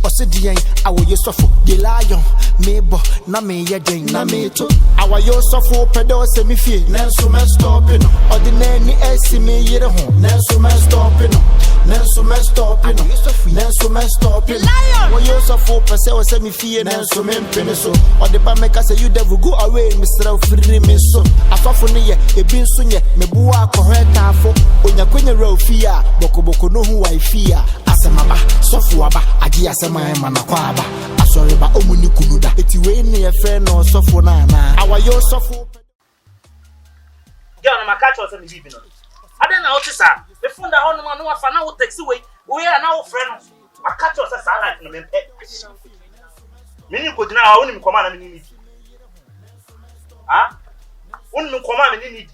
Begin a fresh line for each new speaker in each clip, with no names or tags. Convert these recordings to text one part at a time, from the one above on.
Osidian, I will use of the lion, Mabo, Name Yadin, Nameto. Our use of pedo semi fee, Nelson man stopping, ordinary estimate yet home, Nelson man stopping, Nelson man stopping, Nelson man stopping. Lion, we use of 4% semi fee, Nelson man peniso, or the Bamaka say you devil go away, Mr. Free Misso. A sophony, a bin sunye, Mebua, correct for Onyakunya Rofia, Bokoboko no who I fear. Asamaba, Sofuaba, Agia Sama Manakwaba, Asoriba Omunikunuda, Etiwe near friend or Sofonana. Our yo Sofu.
Girl, my catch was in the evening. I don't know what to say. The phone that on the man who was found out takes away. We are now friends. My catch was a silent in the men. Many could now only command me. Ah? Only command me.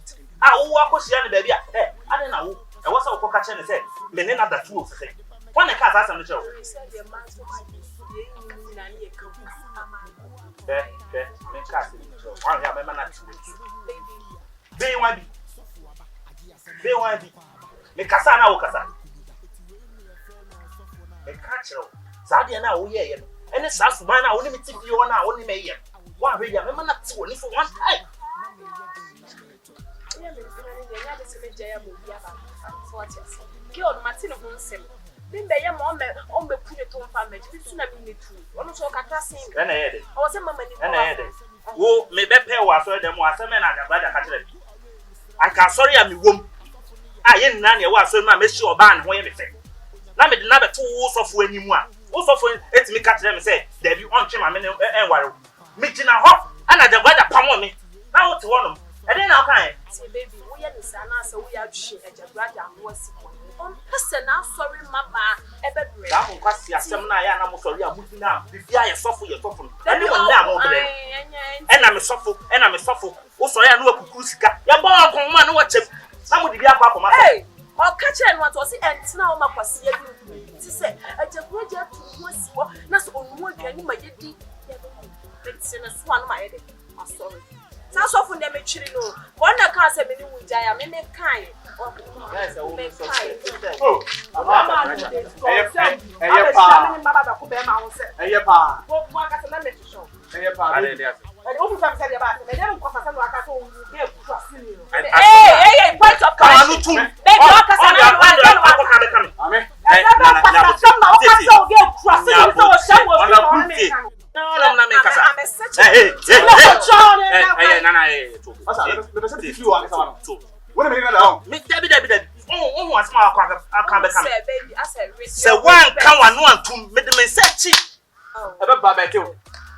I was young baby. I don't know. I was a catcher and said, Menena that two say. One a cat has on the show. They want be. Make us now, Cassa. A catcher. Sadia now, yeah, and it's us, man. I only meet you on our only mayor. One way, I'm not for one time. Martin of Monsen. Then they are on the Puneton family. It's not in the truth. One so catching. And I had it. I was a moment and I had it. Oh, maybe pay was them was a man at the brother catcher. I can't sorry, I'm a woman. I ain't none of us, so my miss your band when you say. Now, the number 2 also for anyone. Also, for it me catch them and say, there be on Chima and Warrow. Meeting a hop, and I the weather palm me. Now, what's one of them? And then I'll kind. Say, baby, we are the son, so we are shit at your brother was on person. I'm sorry, Mamma, ever break. I'm going to see a seminar, and I'm sorry, I'm moving now. If you are soft for your top, anyone now over there. And I'm a soft, and I'm a soft. Also, I know a cucusca. Your boy, man, watch him. Somebody be up for my hey. I'll catch it what was it, and now my passy. To say, I just want you to was not on one can you my yeti. It's in a swan, my head. I'm sorry. That's often them a chilling. One that can't say me with Jaya, me make kind. Yes, I will make kind. Oh, hey, point of correction.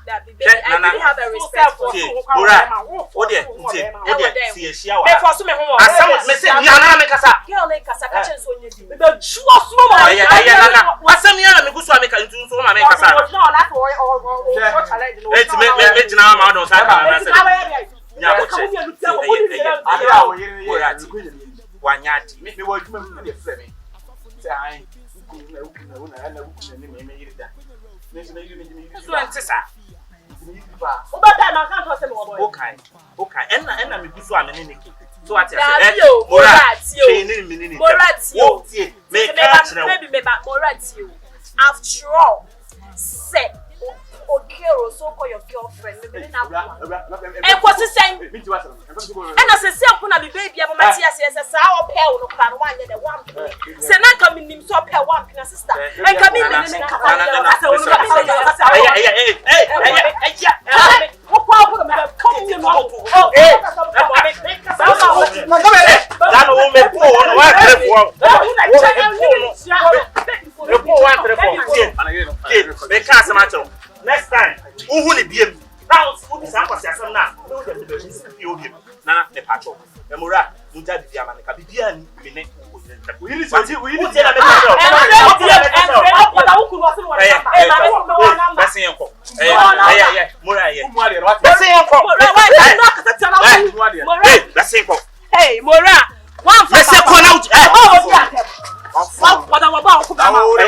That baby, I really have a respect for you. Okay. And I'm a so I'm an enemy. So I tell you, after all, say, okay, so call your girlfriend. And what's the same? And as I say, I'm going to be baby, I'm going to say, I'll pay one and the one. Say, not coming in so pay one, sister. And come in and next time, who will it be? Now, who is Uncle now? No, Nana, the patrol. The Mura, Muja, the America, Bibian, Minute. We tell hey, Mora, one for out. What I'm about to come out.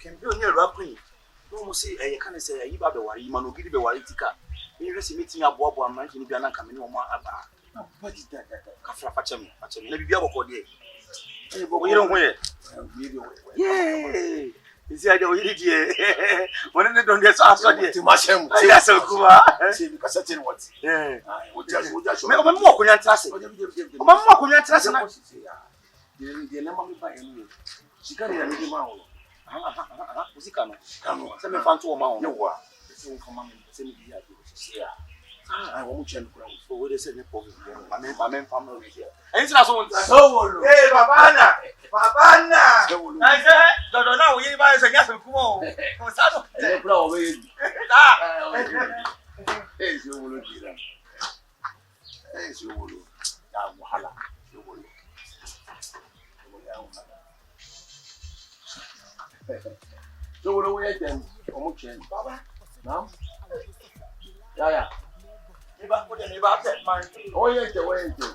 Can Bill rapping? No, see, I can't say, you are the worry, man, will give you a tika. You see meeting up Bob and Mankin Biana coming on my abba. What is that? Kafra Pacham, maybe you have a code. We don't wait. Yay! Is the idea we did here? When they don't get answered to Masham, that's so cool. Because I tell what? Yeah, would just more could not trust it. Mamma could not trust it. The number by you. She can't hear me. Musicano, some fanto amount. No, it's all common. I won't change for what is the problem. My main family here. And it's not so. Hey, Babana! I said, don't know, we buy a gas and come on. Hey, you will look at them. Hey, you will look. You will look. So what do we then? Baba. Now? Yeah. You back with the about that man. Oh, yes, the way into.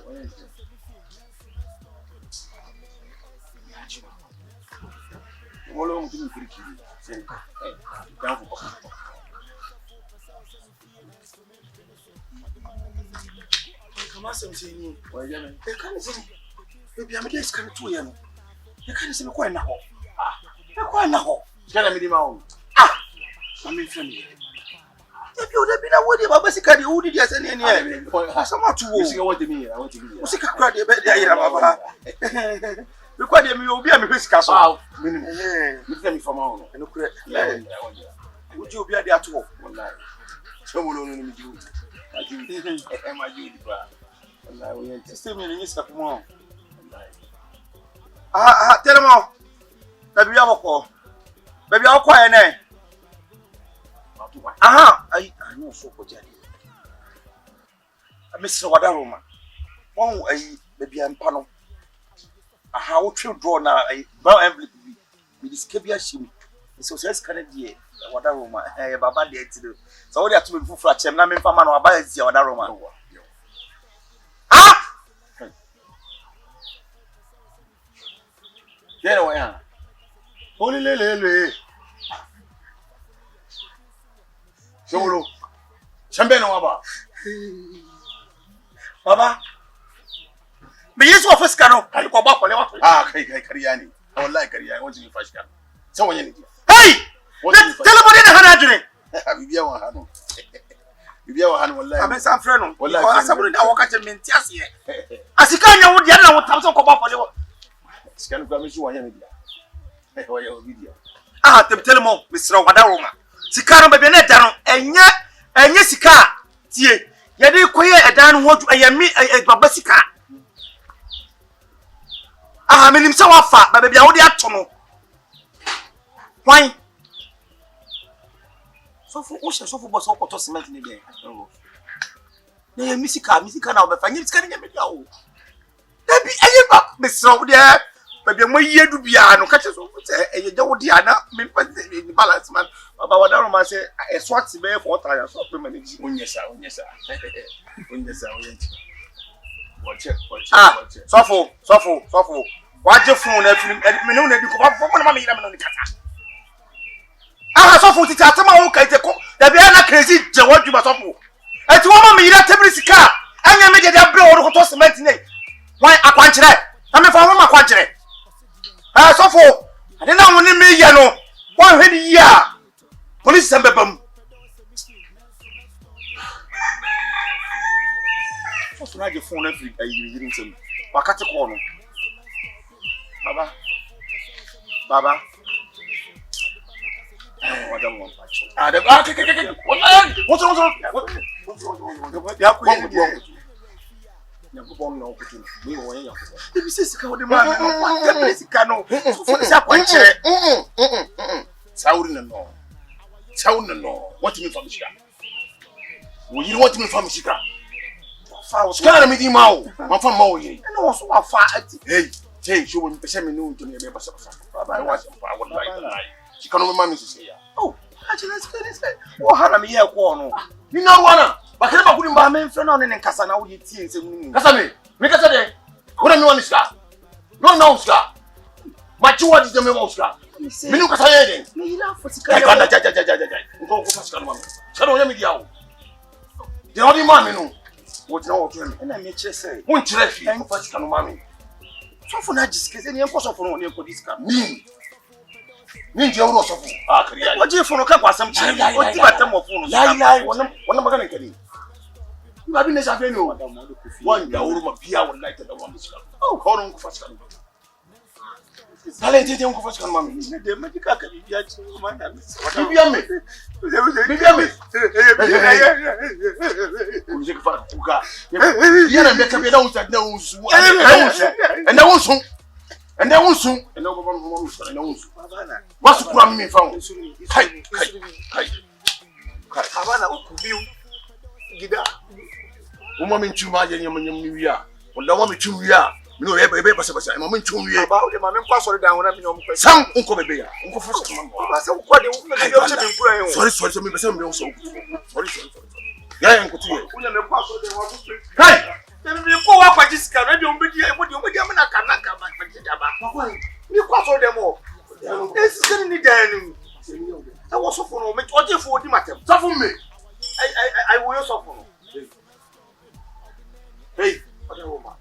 All over to me for the key. Down for come on, some saying, well, yeah, they can't say, maybe I'm against coming to you. You can't say, quite now. Quite now. Tell me the mound. I'm in family. If you would have been a woody about basically who did you send in here? Someone to see what you mean. I want to be a crowd. Look at him, you'll be a risk castle. With them from home. Would you be there to walk one night? Someone only do. I do. I will still mean in this more. Tell them all. Baby, Baby, I'll quiet name. I know so for Jenny. Mr. Wadaroma. Oh, baby, I'm panel. How to draw now a brown envelope with this cabia shim. So says Canadian, Wadaroma, Baba dear to do. So they have to be full flat, and I'm in Famano about the Wadaroma. Get away. Holy lele. Solo. Chambeno Baba. Baba. Me yes office cano. I go back for lewa. Kariani. I would like Kariani. I want you first can. So when you hey! Tell about the Hanadre. Bibia wa hanu. Bibia wa hanu wallahi. Abe san freno. Wallahi. Asabulu da waka che mentias ye. Asika nya wo dia na wo tamso ko ba for lewa. Sika no gba me su wa nya me dia. Tell me, Mr. Wadaroma. Sika baby na da no enye sika tie. Ye dey koye edan ho ayami baba sika. Menim se wafa baby a wo dey ato no. Why? So for boss okoto cement ni dey. Na ye misika na obefa nyim sika ni me dia o. Baby eye ba Mr. Wadaroma. Baby, my year to be a catch us over a Jodiana, balance man. About what I say, a swat bear for tires of women. Yes, sir. Watch it. Suffer. Watch your phone every minute. You come up from my mammy. I saw for the Tatama. Okay, the Biana crazy, what you must offer. At one me that every car. I made a blow or to cement. Why I quench that? I'm a former quench. So for I didn't know when me yano. 1 year. Police and bebum. What's like your phone every day you didn't say? Wakati corner. Baba. I don't want Nyakubon no kutu. We won Nyakubon. If say sika wo de ma no, what the sika no. So for say akwanche. Sauri no. Sauri no. What you mean from sika? Wo yiri what you mean from sika? Fa sika na me di ma o. Ma fa ma o yi. Na wo so afa ati. Hey, show me pese me no to me be basa. Baba wa so fa wo like. Sika no me ma me say ya. Oh, actually say. Wo hana me here ko no. Ni na wana. Bakere ba kudi mba me mfre na one ne nkasa na wo ye tie nsem ni. Kasa me. Me kasa de. Wo na me wan sika. No na sika. Ma chi wo di me wo sika. Me nu kasa ye de. Me ila fo sika. Ja. Nko ko sika no ma. Sika no ye me dia o. De odi ma me no. Wo ti na wo to me. Na me kire say. Wo nkire fi. Ko sika no ma me. So for na jiske se ni enko so for no ne ko diska. Ni nje wo so for. Ah kariya. Wo je for no ka kwasam chi. O ti batam wo for no. Lai wona magana kadi. You have been a champion. One da wuru ma biya wallahi ta da wanda shi. Oh, horon ku fasika. Sale je ku fasika mami. Ne de ma dika ka biya ci ma da. Biya me. Ku je ka fara kuka. Biya na me ka biya da unsa da unsu. Enda unsu. Enda unsu. Wasu kura mi fa. Kai. Habana ukubiu. Gida. Uma min chuma je nyam wiya wala wa mi chum wiya mi no ebe basa ma min chum wiya ba o de ma min kwa sori da wona mi no mo sam unko bebe ya unko fa so man ba se ko de wo me yo che min kura yo sorry mi besa mi o so sorry ya yan ko tuye una me kwa sori de wa bu hey dem mi ko wa kwa jisika na de o be di am na kanaka ba je ba mi kwa sori de mo e si ni da ni e wo so fo no me o je fo odi matem so fo me I wo yo so fo no. Hey, what a woman.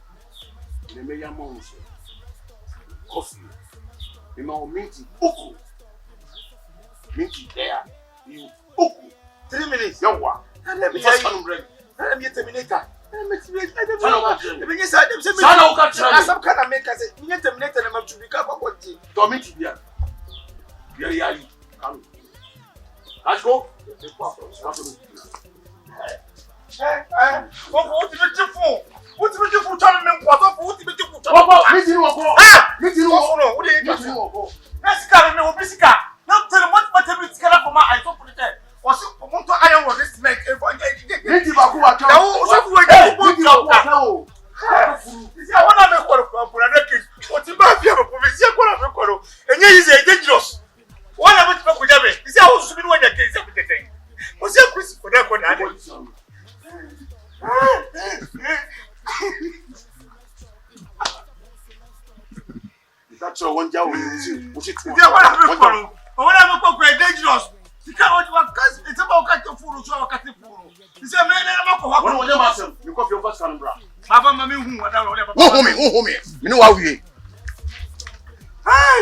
The mayor monks. Coffee. The man minty. Uku. Minty there. You. Uku. 3 minutes. Yawa. And let me tell you. Let me terminator. Let me some kind of make us say, terminator and I'm to become a what? Tommy, dear. Come. Let's go. What did you for? What did you for telling me what did you for? What did you do? Let's go. No, Bissika. Not tell what every scanner for my eyes open it. Was it for Monto Iron was this make if I get it? I want to make one for another case. What's the matter? And you is dangerous. What about Pokujame? Is that also been when the case of the thing? Was there Chris for that one? That's all one job. Was it? What dangerous? It's about cutting food, so cutting food. It's a man and you got your first son, bro. Papa, mammy, who you know how we hey,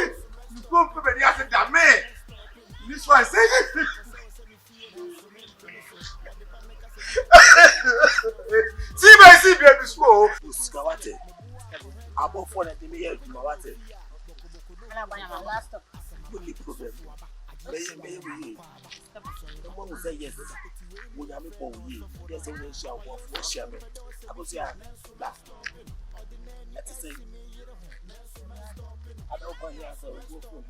you go to the other damn man. This one say see, baby, slow. Skawate. Above for the mayor, Mawate. Only problem. Baby, someone will say yes. We have a poem. Yes, only shall walk for Sherman. I will say, laugh. Let's say, I don't want here, so we'll go for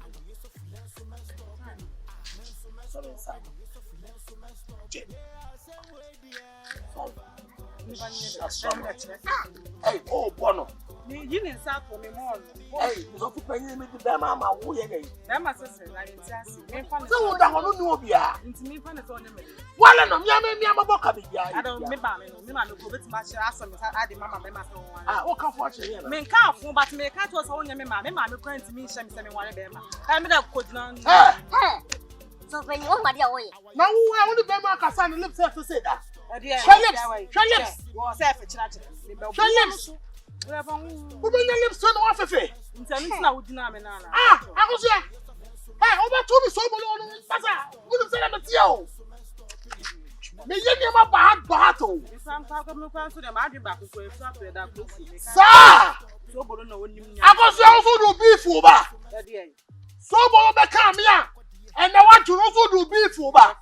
hey, oh, Bono. You didn't start for me more. Hey, you don't pay me to them, Mamma. Who are you? Them assistants, I didn't say. So, I don't know. It's me for the tournament. Well, I know, I'm a book. I don't remember. I'm going to match I did Mamma. Ah, what can't watch it? Men can't, but me can't was only my mamma. I'm going to meet some one of them. I'm not good.
So when you want my dear way.
Now, I want to be my cousin and lips to say that. Lips.
Was half a chat.
Lips. Who bring your lips to the office? Ah, I was here. Hey, over to me, so much. What is that? I'm you. Me you my bad battle.
Some talk of no to them. I'll be back to a shop with that book.
Sir, I was also do beef over. So, Boba come here. And I want to also do beef over.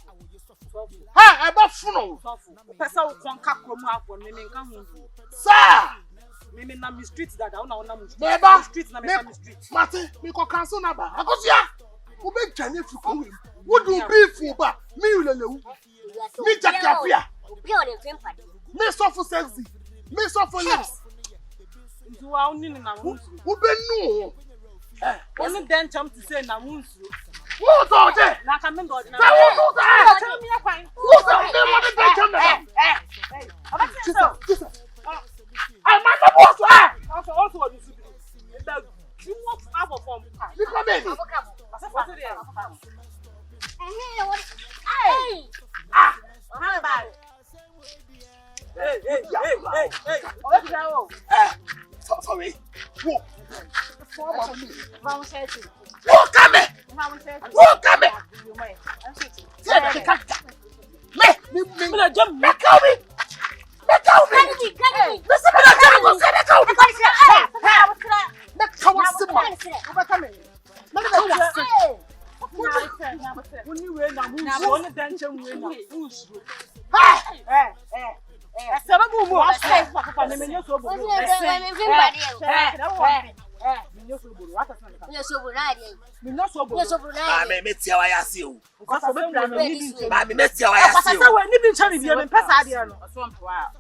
Ha, I'm not full.
Person will conquer from half when they come home.
Sir,
Me na me street that I na me
street
na me street.
Mate, me ko cancel na ba. Akosia. Wo be twane fi ko we. Wo do beef ba. Me ulelewu. Me jakapia.
Obi on the padi.
Me suffer sexy. Me suffer lips.
Nti wa oni na mu.
Wo be nu.
Oni den cham to say na mu nsu.
Wo so je.
Na ka me god na.
Wo so je.
Tell me akwan.
Wo so me mo den cham na. Jesus. I man the boss.
Also what you should do. You walk out of form.
You come in.
What's it there?
Hey.
How bad? Hey. Let's go.
Sorry. Who?
Vamos ser assim.
Who come in?
Vamos ser assim.
Who come in? Me
na jam.
Me come in.
Cadê?
Listen, me jam go say me come.
Agora você
Me come simma. Me come in. Me come.
Oni we na mu nsu. Oni den cham we na mu nsu. Sebe bu mu. Papa me menyo so bu.
Me metia wa ya se o.
Because me plan me bi.
Ma me metia wa ya se
Papa say
o.
we ni bi nchani bi me pesa ade no. So mpo a.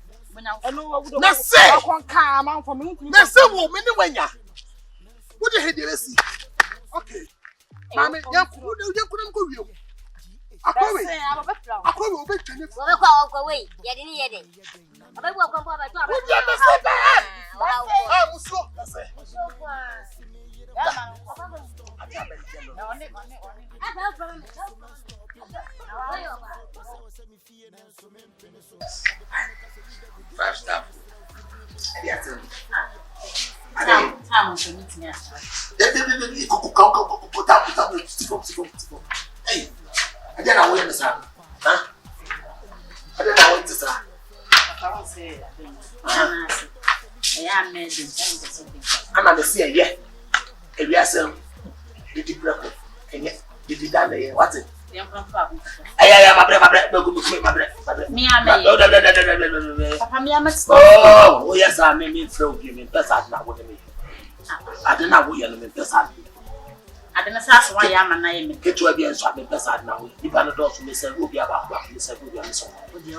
Na say.
Akon ka man for me.
Na say wo me ni wanya. Wo de hedere si. Okay. Mami, yanku nam ko wiyo. Akọwe. Akọwe o be twane.
Wo kwa wo we. Ye de ni ye de. Oba bu akon po ba to aba.
Wo je me se ba. Ah, muso. Na say. Five star.
Time to meet me.
Hey, I didn't know where huh? I didn't know what to say.
I won't say I am made something.
I'm not see yeah. If you are saying, did you break up? And yet, did you done the what's it? I my bread.
Me, I may. Papa, me, I must.
Oh, yes, I may throw you in person. I don't know who you're in person.
I don't know why I am an name.
Get to a be and swap in person now. If I don't also miss a ruby about what you said, will be on song.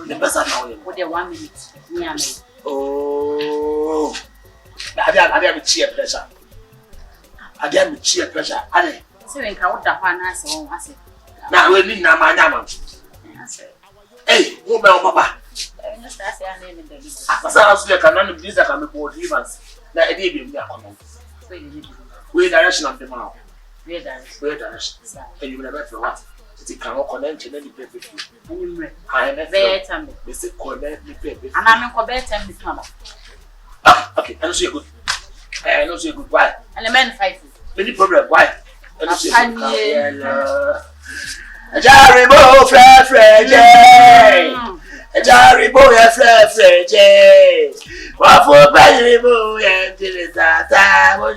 The person now.
With the 1 minute. Me, I may.
Oh, I didn't cheer pressure. I didn't cheer pressure. I
didn't count that one. I said,
now we need na manyama. Hey, who be papa?
I say I name the business.
Asa asu can none of these that can be board rivers. Na e dey be me akon. We direction of the mouth.
Where
direction. And you never for what? It can all connect and any paper.
I am better.
They say connect the paper.
And I'm in better and become.
Okay, I know you're good. I know you're good. Why?
And the men fight.
Any problem? Why? I know
you're
good. Jaribo fresh, Jaribo fresh. What for Jaribo and Tilita? What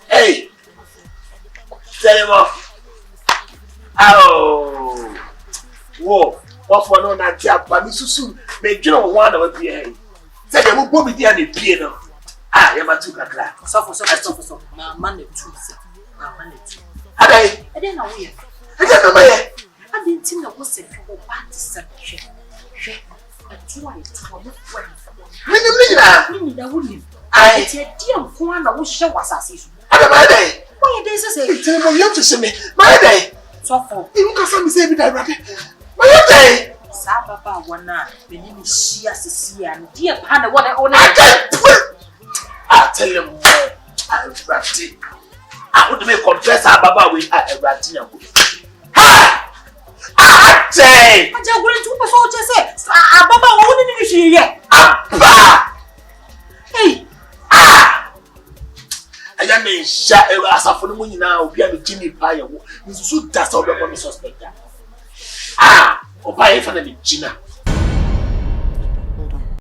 hey, tell him off. Oh, whoa, what for no Natia, but Missus, make you know one of the say they will go with the piano. Ah, you are too clear. So,
Monday, Tuesday, Monday.
I
didn't know where.
I don't know where.
I didn't think I was a few parties. I said, dear, one I will show us as
I don't know.
Why days say,
tell me you to see me. My day.
So for
you can't say me that, brother. My day.
Sababa, one night, the name is Shia Cecilia, and dear Panda, what I own.
I tell you more. I'm ratty. I would make confess Baba with a ratty. Ha! I say,
I'm going to soldiers say, Baba wouldn't you yet? Hey,
I am a shot as a phone now, be a Jimmy Pie. You should that's all the suspect. Ah, or buy it for the Gina.